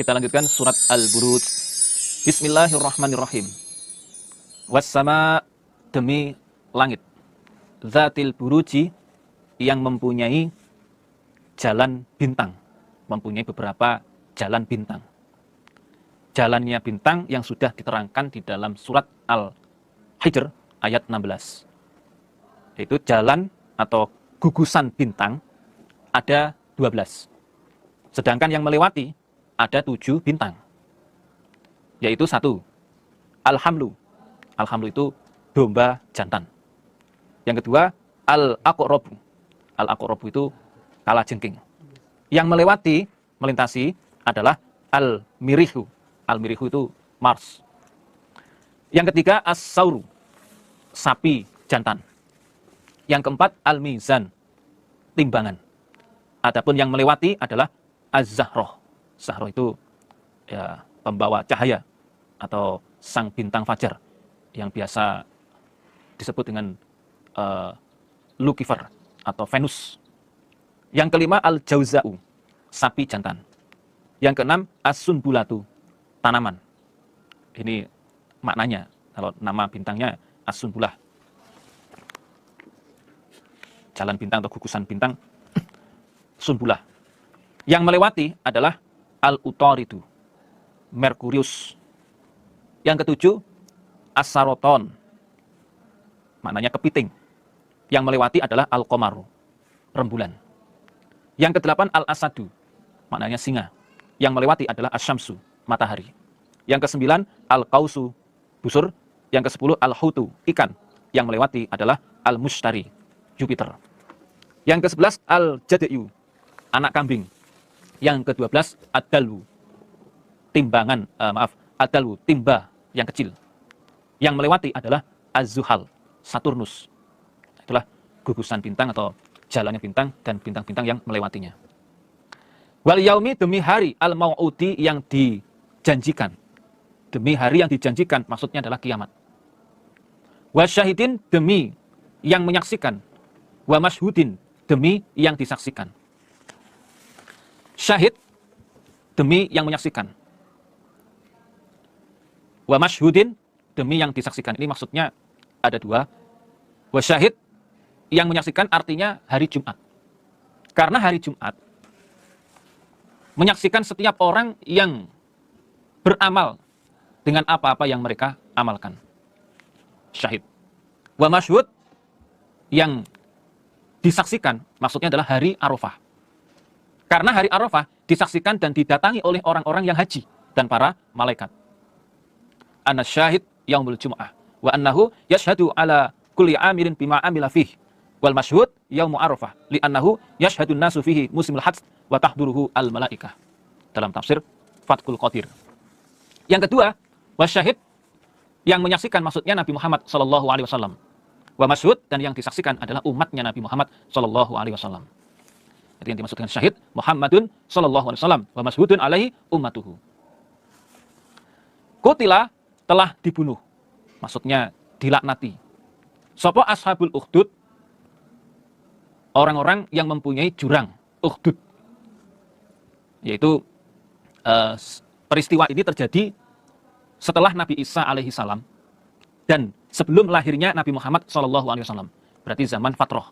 Kita lanjutkan surat Al-Buruj. Bismillahirrahmanirrahim. Wassama, demi langit. Dzatil buruji, yang mempunyai jalan bintang. Mempunyai beberapa jalan bintang. Jalannya bintang yang sudah diterangkan di dalam surat Al-Hijr ayat 16. Yaitu jalan atau gugusan bintang ada 12. Sedangkan yang melewati ada 7 bintang. Yaitu 1. Al-Hamlu. Al-Hamlu itu domba jantan. Yang kedua, Al-Aqrabu. Al-Aqrabu itu kalajengking. Yang melintasi adalah Al-Mirihu. Al-Mirihu itu Mars. Yang ketiga, As-Sauru. Sapi jantan. Yang keempat, Al-Mizan. Timbangan. Adapun yang melewati adalah Az-Zahroh. Zahroh itu ya, pembawa cahaya atau sang bintang fajar yang biasa disebut dengan Lucifer atau Venus. Yang kelima, Al-Jauza'u, sapi jantan. Yang keenam, As-Sunbulatu, tanaman. Ini maknanya, kalau nama bintangnya As-Sunbulah. Jalan bintang atau gugusan bintang, Sunbulah. Yang melewati adalah Al-Utaridu, Merkurius. Yang ketujuh, As-Saroton, maknanya kepiting. Yang melewati adalah Al-Qomaru, rembulan. Yang kedelapan, Al-Asadu, maknanya singa. Yang melewati adalah As-Syamsu, matahari. Yang kesembilan, Al-Qausu, busur. Yang kesepuluh, Al-Hutu, ikan. Yang melewati adalah Al-Mushtari, Jupiter. Yang ke-11, Al-Jada'yu, anak kambing. Yang ke-12, Ad-Dalwu, Ad-Dalwu, timba yang kecil. Yang melewati adalah Az-Zuhal, Saturnus. Itulah gugusan bintang atau jalannya bintang dan bintang-bintang yang melewatinya. Wal yaumi, demi hari, al-mau'udi, yang dijanjikan. Demi hari yang dijanjikan, maksudnya adalah kiamat. Wa syahidin, demi yang menyaksikan. Wa masyhudin, demi yang disaksikan. Syahid, demi yang menyaksikan. Wa masyhudin, demi yang disaksikan. Ini maksudnya ada dua. Wa syahid, yang menyaksikan artinya hari Jumat. Karena hari Jumat menyaksikan setiap orang yang beramal dengan apa-apa yang mereka amalkan. Syahid. Wa masyhud, yang disaksikan maksudnya adalah hari Arafah. Karena hari Arafah disaksikan dan didatangi oleh orang-orang yang haji dan para malaikat. Ana syahid yaumul jum'ah wa annahu yashhadu ala kulli amirin bima amila fih wal masyhud yaumu Arafah li annahu yashhadun nasu fihi musimul hajj wa tahduruhu al malaikah. Dalam tafsir Fathul Qadir. Yang kedua, wasyahid, yang menyaksikan maksudnya Nabi Muhammad sallallahu alaihi wasallam. Wa masyhud, dan yang disaksikan adalah umatnya Nabi Muhammad sallallahu alaihi wasallam. Jadi yang dimaksud dengan syahid Muhammadun sallallahu alaihi wasallam wa masyhudun alaihi ummatuhu. Qutila, telah dibunuh. Maksudnya dilaknati. Sapa ashabul ukhdud, orang-orang yang mempunyai jurang ukhdud. Yaitu peristiwa ini terjadi setelah Nabi Isa alaihi salam dan sebelum lahirnya Nabi Muhammad sallallahu alaihi wasallam. Berarti zaman Fatrah.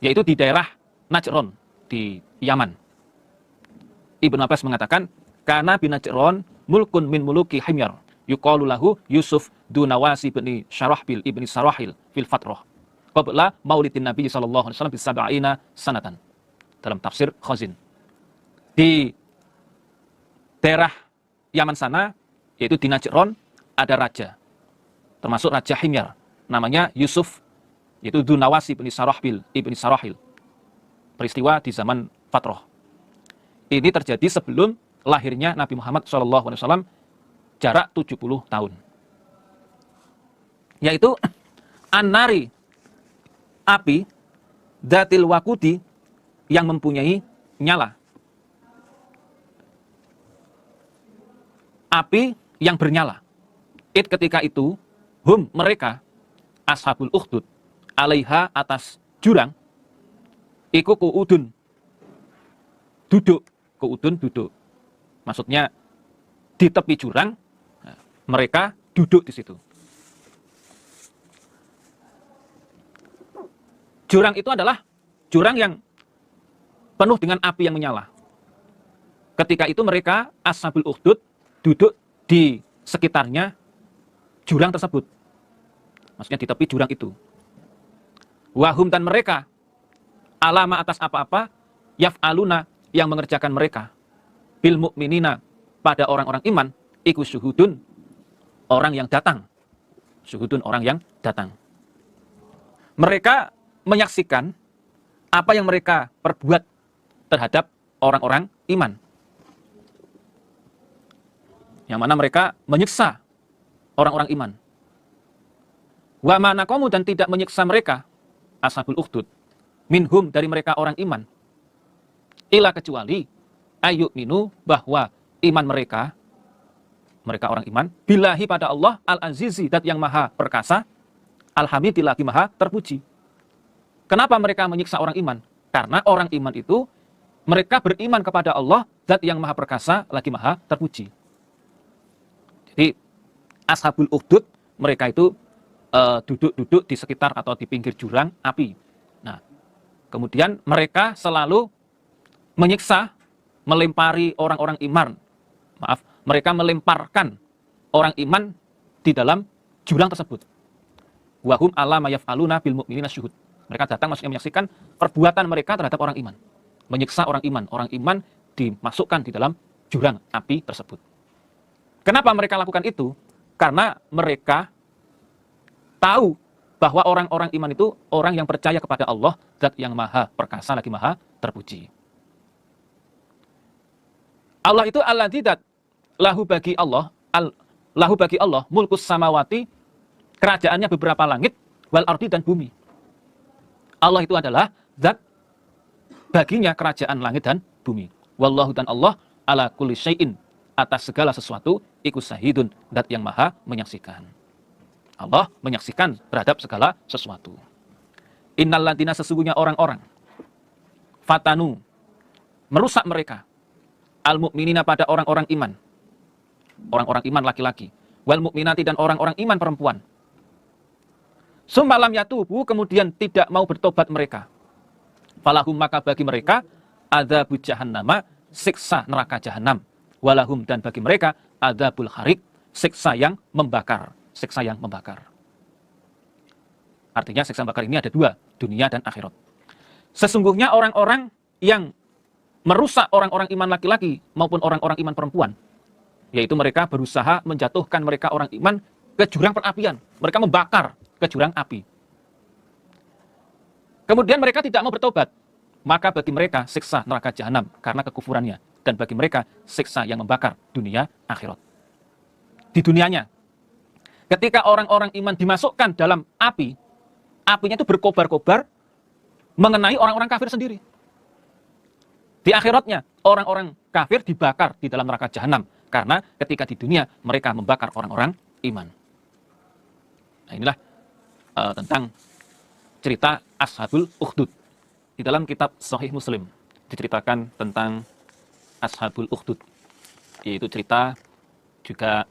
Yaitu di daerah Najron di Yaman. Ibnu Abbas mengatakan, kana bin Najron mulkun min muluki Himyar, yuqalu lahu Yusuf Dunawasi bin Syarahbil ibni Sarahil fil Fatrah. Qabla maulidin Nabi sallallahu alaihi wasallam bi 70 sanatan. Dalam tafsir Khazin. Di daerah Yaman sana, yaitu di Najron, ada raja. Termasuk Raja Himyar. Namanya Yusuf, yaitu Dunawasi bin Sarahbil ibni Sarahil. Peristiwa di zaman Fatrah. Ini terjadi sebelum lahirnya Nabi Muhammad SAW, jarak 70 tahun. Yaitu an-nari, api, datil wakudi, yang mempunyai nyala. Api yang bernyala. Ketika itu, mereka, ashabul ukhdud, alaiha, atas jurang, iku ku'udun, duduk. Ku'udun, duduk. Maksudnya di tepi jurang, mereka duduk di situ. Jurang itu adalah jurang yang penuh dengan api yang menyala. Ketika itu mereka, Ashabul Ukhdud, duduk di sekitarnya jurang tersebut. Maksudnya di tepi jurang itu. Wahum, dan mereka, alama atas apa-apa, yaf'aluna, yang mengerjakan mereka. Bil mu'minina, pada orang-orang iman, iku syuhudun, orang yang datang. Syuhudun, orang yang datang. Mereka menyaksikan apa yang mereka perbuat terhadap orang-orang iman. Yang mana mereka menyiksa orang-orang iman. Wa ma naqamu, dan tidak menyiksa mereka, Ashabul Ukhdud, minhum, dari mereka orang iman, ila, kecuali ayyuminu, bahwa iman mereka orang iman, billahi, pada Allah, al-azizi, dat yang maha perkasa, al-hamidi, lagi maha terpuji. Kenapa mereka menyiksa orang iman? Karena orang iman itu mereka beriman kepada Allah, zat yang maha perkasa, lagi maha terpuji. Jadi Ashabul Ukhdud, mereka itu duduk-duduk di sekitar atau di pinggir jurang api. Nah, kemudian mereka selalu menyiksa, melempari orang-orang iman. Maaf, mereka melemparkan orang iman di dalam jurang tersebut. Wahum ala ma yaf'aluna bil mu'minina syuhud. Mereka datang, maksudnya menyaksikan perbuatan mereka terhadap orang iman. Menyiksa orang iman. Orang iman dimasukkan di dalam jurang api tersebut. Kenapa mereka lakukan itu? Karena mereka tahu bahwa orang-orang iman itu orang yang percaya kepada Allah, zat yang maha perkasa, lagi maha terpuji. Allah itu alladzi, zat, lahu bagi Allah, mulkus samawati, kerajaannya beberapa langit, wal ardi, dan bumi. Allah itu adalah zat, baginya kerajaan langit dan bumi. Wallahu, dan Allah, ala kulli syai'in, atas segala sesuatu, iku syahidun, zat yang maha menyaksikan. Allah menyaksikan terhadap segala sesuatu. Innal ladzina, sesungguhnya orang-orang, fatanu, merusak mereka, al mu'minina, pada orang-orang iman. Orang-orang iman laki-laki. Wal mu'minati, dan orang-orang iman perempuan. Summa lam yatubu, kemudian tidak mau bertobat mereka. Falahum, maka bagi mereka, adzabul jahannama, siksa neraka jahanam. Walahum, dan bagi mereka, adzabul harik, siksa yang membakar. Siksa yang membakar. Artinya siksa membakar ini ada dua, dunia dan akhirat. Sesungguhnya orang-orang yang merusak orang-orang iman laki-laki maupun orang-orang iman perempuan, yaitu mereka berusaha menjatuhkan mereka orang iman ke jurang perapian. Mereka membakar ke jurang api. Kemudian mereka tidak mau bertobat, maka bagi mereka siksa neraka jahanam karena kekufurannya, dan bagi mereka siksa yang membakar dunia akhirat. Di dunianya, ketika orang-orang iman dimasukkan dalam api, apinya itu berkobar-kobar mengenai orang-orang kafir sendiri. Di akhiratnya, orang-orang kafir dibakar di dalam neraka jahanam karena ketika di dunia mereka membakar orang-orang iman. Nah, inilah tentang cerita Ashabul Ukhdud. Di dalam kitab Sahih Muslim diceritakan tentang Ashabul Ukhdud, yaitu cerita juga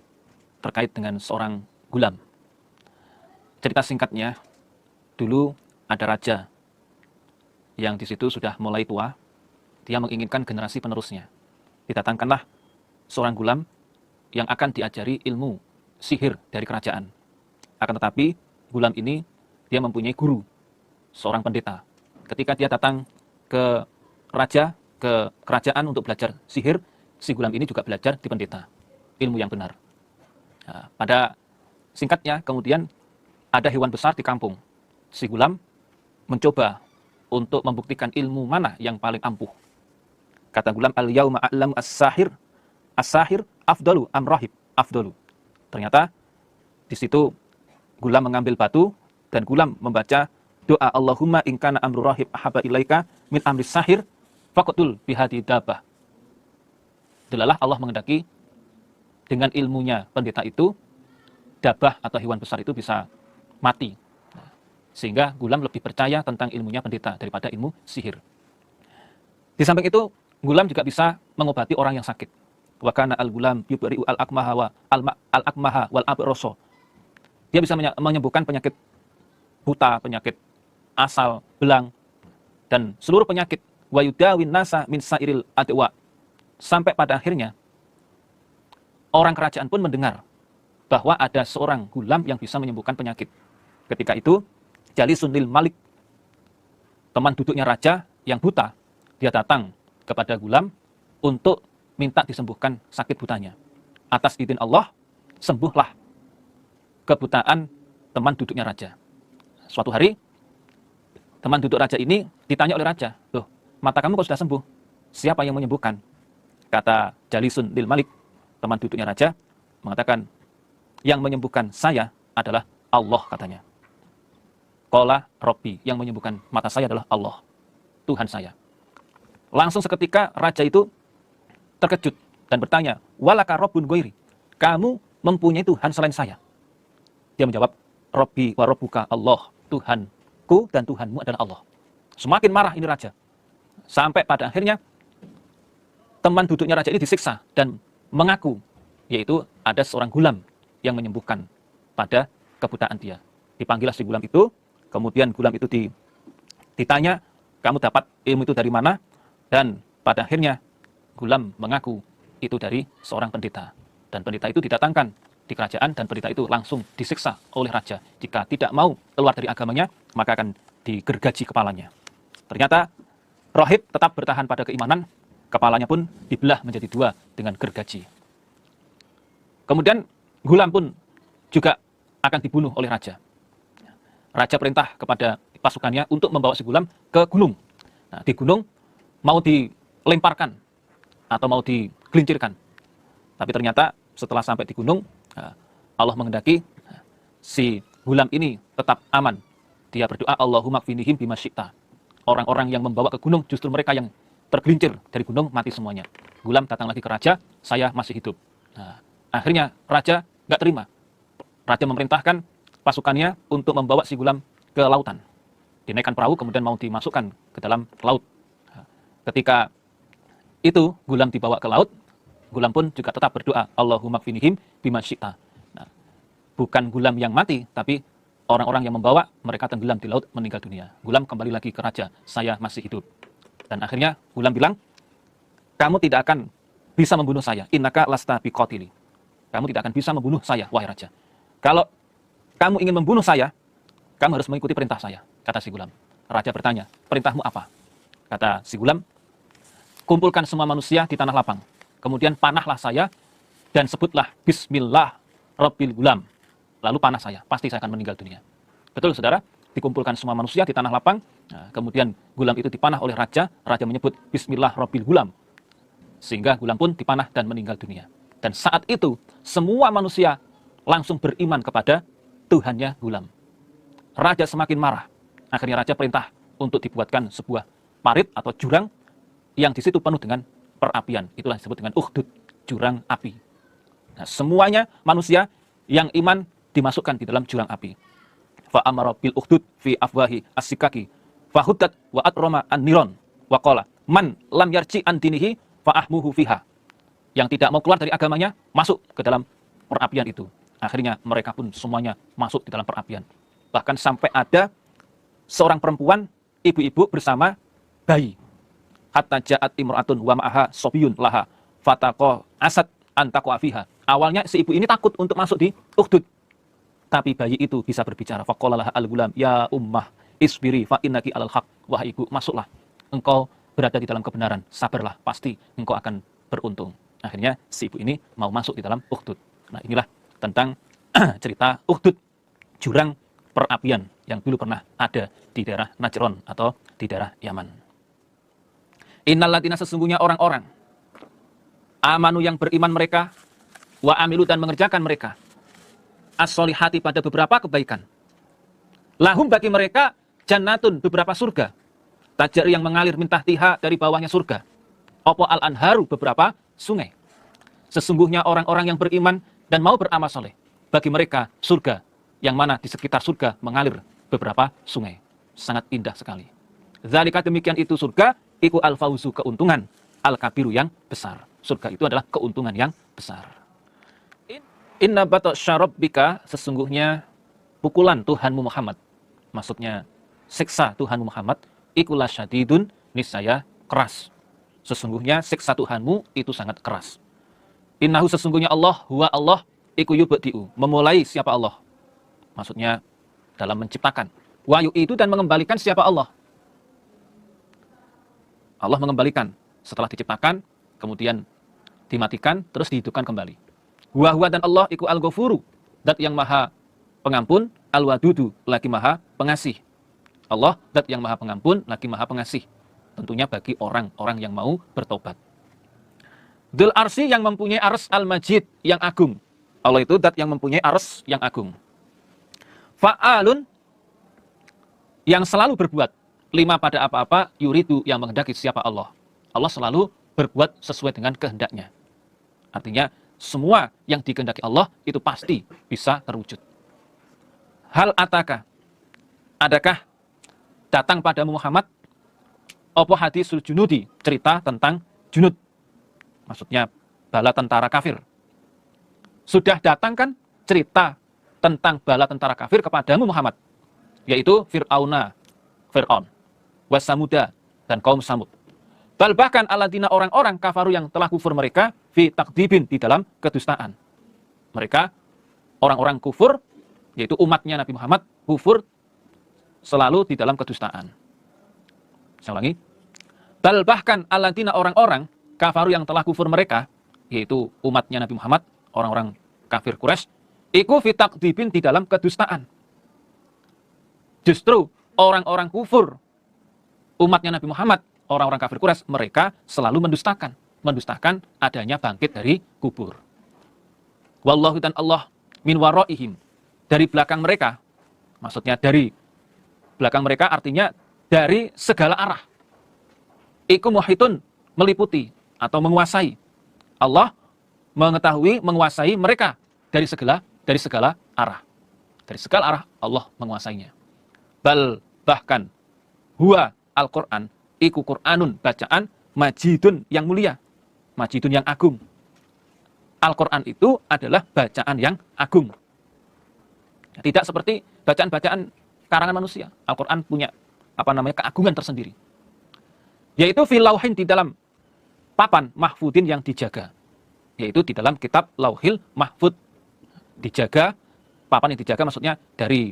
terkait dengan seorang gulam. Cerita singkatnya, dulu ada raja yang di situ sudah mulai tua. Dia menginginkan generasi penerusnya. Didatangkanlah seorang gulam yang akan diajari ilmu sihir dari kerajaan. Akan tetapi gulam ini dia mempunyai guru, seorang pendeta. Ketika dia datang ke raja, ke kerajaan untuk belajar sihir, si gulam ini juga belajar di pendeta ilmu yang benar. Nah, pada singkatnya, kemudian ada hewan besar di kampung. Si gulam mencoba untuk membuktikan ilmu mana yang paling ampuh. Kata gulam, al-yauma a'lamu as-sahir, as-sahir afdalu am rahib afdalu. Ternyata di situ gulam mengambil batu dan gulam membaca doa, Allahumma in kana amru rahib ahaba ilaika min amri sahir faqtul bihadi dabah. Delalah Allah mengendaki dengan ilmunya pendeta itu, dabah atau hewan besar itu bisa mati. Sehingga gulam lebih percaya tentang ilmunya pendeta daripada ilmu sihir. Di samping itu, gulam juga bisa mengobati orang yang sakit. Wa kana al-gulam yubri'u al-akmaha wa al-akmaha wal abrasa. Dia bisa menyembuhkan penyakit buta, penyakit asal, belang, dan seluruh penyakit. Wa yudawin nasa min sairil adwa. Sampai pada akhirnya orang kerajaan pun mendengar bahwa ada seorang gulam yang bisa menyembuhkan penyakit. Ketika itu, Jalisun lil Malik, teman duduknya raja yang buta, dia datang kepada gulam untuk minta disembuhkan sakit butanya. Atas izin Allah, sembuhlah kebutaan teman duduknya raja. Suatu hari, teman duduk raja ini ditanya oleh raja, "Loh, mata kamu kok sudah sembuh? Siapa yang menyembuhkan?" Kata Jalisun lil Malik, teman duduknya raja, mengatakan, "Yang menyembuhkan saya adalah Allah," katanya. Qala Robbi, yang menyembuhkan mata saya adalah Allah, Tuhan saya. Langsung seketika raja itu terkejut dan bertanya, "Walaka Rabbun ghairi?" Kamu mempunyai Tuhan selain saya? Dia menjawab, "Robbi wa Rabbuka Allah." Tuhanku dan Tuhanmu adalah Allah. Semakin marah ini raja. Sampai pada akhirnya teman duduknya raja ini disiksa dan mengaku, yaitu ada seorang gulam yang menyembuhkan pada kebutaan dia. Dipanggillah si gulam itu, kemudian gulam itu ditanya, "Kamu dapat ilmu itu dari mana?" Dan pada akhirnya gulam mengaku itu dari seorang pendeta. Dan pendeta itu didatangkan di kerajaan dan pendeta itu langsung disiksa oleh raja. Jika tidak mau keluar dari agamanya, maka akan digergaji kepalanya. Ternyata rohib tetap bertahan pada keimanan, kepalanya pun dibelah menjadi dua dengan gergaji. Kemudian gulam pun juga akan dibunuh oleh raja. Raja perintah kepada pasukannya untuk membawa si gulam ke gunung. Nah, di gunung mau dilemparkan atau mau digelincirkan. Tapi ternyata setelah sampai di gunung, Allah menghendaki si gulam ini tetap aman. Dia berdoa, "Allahumma kfinihim bima syi'ta." Orang-orang yang membawa ke gunung justru mereka yang tergelincir dari gunung, mati semuanya. Gulam datang lagi ke raja, "Saya masih hidup." Nah, akhirnya raja nggak terima. Raja memerintahkan pasukannya untuk membawa si gulam ke lautan. Dinaikkan perahu kemudian mau dimasukkan ke dalam laut. Ketika itu gulam dibawa ke laut, gulam pun juga tetap berdoa, "Allahumma kfinihim bima syi'ta." Nah, bukan gulam yang mati, tapi orang-orang yang membawa mereka tenggelam di laut meninggal dunia. Gulam kembali lagi ke raja, "Saya masih hidup." Dan akhirnya gulam bilang, "Kamu tidak akan bisa membunuh saya. Innaka lasta biqatili." Kamu tidak akan bisa membunuh saya, wahai raja. Kalau kamu ingin membunuh saya, kamu harus mengikuti perintah saya, kata si gulam. Raja bertanya, "Perintahmu apa?" Kata si gulam, "Kumpulkan semua manusia di tanah lapang. Kemudian panahlah saya dan sebutlah Bismillah Rabbil Gulam. Lalu panah saya, pasti saya akan meninggal dunia." Betul saudara, dikumpulkan semua manusia di tanah lapang. Nah, kemudian gulam itu dipanah oleh raja. Raja menyebut Bismillah Rabbil Gulam. Sehingga gulam pun dipanah dan meninggal dunia. Dan saat itu semua manusia langsung beriman kepada Tuhannya gulam. Raja semakin marah. Akhirnya raja perintah untuk dibuatkan sebuah parit atau jurang yang di situ penuh dengan perapian. Itulah disebut dengan ukhdud, jurang api. Nah, semuanya manusia yang iman dimasukkan di dalam jurang api. Fa amara bil ukhdud fi afwahi as-sikaki fa huddat wa atrama an-niron wa qala man lam yarji an dinihi fa ahmuhu fiha. Yang tidak mau keluar dari agamanya masuk ke dalam perapian itu. Akhirnya mereka pun semuanya masuk di dalam perapian. Bahkan sampai ada seorang perempuan, ibu-ibu bersama bayi. Hatta ja'at imra'atun wa ma'aha sobiyun laha fataqo asad antaqo afiha. Awalnya si ibu ini takut untuk masuk di ukhdud. Tapi bayi itu bisa berbicara. Faqala laha al-gulam, "Ya ummah, isbiri fa innaki alal haq." Wahai ibu, masuklah. Engkau berada di dalam kebenaran. Sabarlah, pasti engkau akan beruntung. Akhirnya si ibu ini mau masuk di dalam ukhdud. Nah, inilah tentang cerita ukhdud, jurang perapian yang dulu pernah ada di daerah Najron atau di daerah Yaman. Innalladzina, sesungguhnya orang-orang amanu yang beriman mereka, wa amilu dan mengerjakan mereka as-solihati pada beberapa kebaikan. Lahum bagi mereka jannatun, beberapa surga. Tajari yang mengalir min tahtiha, dari bawahnya surga. Opo al-anharu, beberapa sungai. Sesungguhnya orang-orang yang beriman dan mau beramal soleh, bagi mereka surga, yang mana di sekitar surga mengalir beberapa sungai. Sangat indah sekali. Dzalika, demikian itu surga, iku al-fauzu, keuntungan, al-kabiru, yang besar. surga itu adalah keuntungan yang besar. Inna batasya rabbika, sesungguhnya pukulan Tuhanmu Muhammad, maksudnya siksa Tuhanmu Muhammad, ikulah syadidun, niscaya keras. Sesungguhnya siksa Tuhanmu itu sangat keras. Innahu, sesungguhnya Allah, huwa Allah, iku yubdi'u, memulai siapa Allah. Maksudnya dalam menciptakan. Wa yu'idu, dan mengembalikan siapa Allah. Allah mengembalikan setelah diciptakan, kemudian dimatikan, terus dihidupkan kembali. Huwa dan Allah iku al-ghafuru, zat yang maha pengampun, al-wadudu, lagi maha pengasih. Allah zat yang maha pengampun, lagi maha pengasih. Tentunya bagi orang-orang yang mau bertobat. Dzul arsy, yang mempunyai ars, al-majid, yang agung. Allah itu zat yang mempunyai ars yang agung. Fa'alun, yang selalu berbuat, lima pada apa-apa, yuridu, yang menghendaki siapa Allah. Allah selalu berbuat sesuai dengan kehendaknya. Artinya semua yang dikehendaki Allah itu pasti bisa terwujud. Hal ataka, adakah datang padamu Muhammad apa hadisul junudi, cerita tentang junud, maksudnya bala tentara kafir. Sudah datang kan cerita tentang bala tentara kafir kepadamu Muhammad, yaitu Fir'aun, Wasamuda, dan kaum Samud. Bahkan aladina, orang-orang kafaru yang telah kufur mereka, fi takdibin, di dalam kedustaan. Mereka orang-orang kufur, yaitu umatnya Nabi Muhammad, kufur selalu di dalam kedustaan. Saya ulangi. Bahkan aladina, orang-orang kafaru yang telah kufur mereka, yaitu umatnya Nabi Muhammad, orang-orang kafir Quraisy, iku fi takdibin, di dalam kedustaan. Justru orang-orang kufur umatnya Nabi Muhammad, orang-orang kafir Quraisy, mereka selalu mendustakan adanya bangkit dari kubur. Wallahu, dan Allah, min waraihim, dari belakang mereka, maksudnya dari belakang mereka artinya dari segala arah. Iku muhitun, meliputi atau menguasai. Allah mengetahui, menguasai mereka dari segala arah. Dari segala arah Allah menguasainya. Bahkan huwa Al-Qur'an, iku Qur'anun, bacaan, majidun, yang mulia, majidun, yang agung. Al-Quran itu adalah bacaan yang agung. Tidak seperti bacaan-bacaan karangan manusia. Al-Quran punya keagungan tersendiri. Yaitu fil lauhin, di dalam papan mahfudin yang dijaga. Yaitu di dalam kitab Lauhil Mahfud. Dijaga, papan yang dijaga maksudnya dari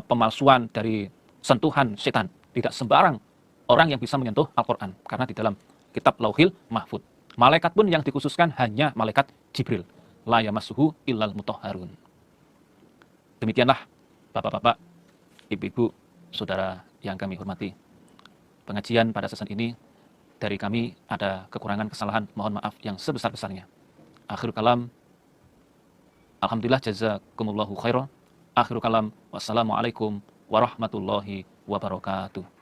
pemalsuan, dari sentuhan setan. Tidak sembarang orang yang bisa menyentuh Al-Quran. Karena di dalam kitab Lauhil Mahfud. Malaikat pun yang dikhususkan hanya malaikat Jibril. La yamassuhu illal mutahharun. Demikianlah bapak-bapak, ibu-ibu, saudara yang kami hormati. Pengajian pada season ini dari kami ada kekurangan, kesalahan, mohon maaf yang sebesar-besarnya. Akhirul kalam, alhamdulillah, jazakumullahu khairan. Akhirul kalam, wassalamualaikum warahmatullahi wabarakatuh.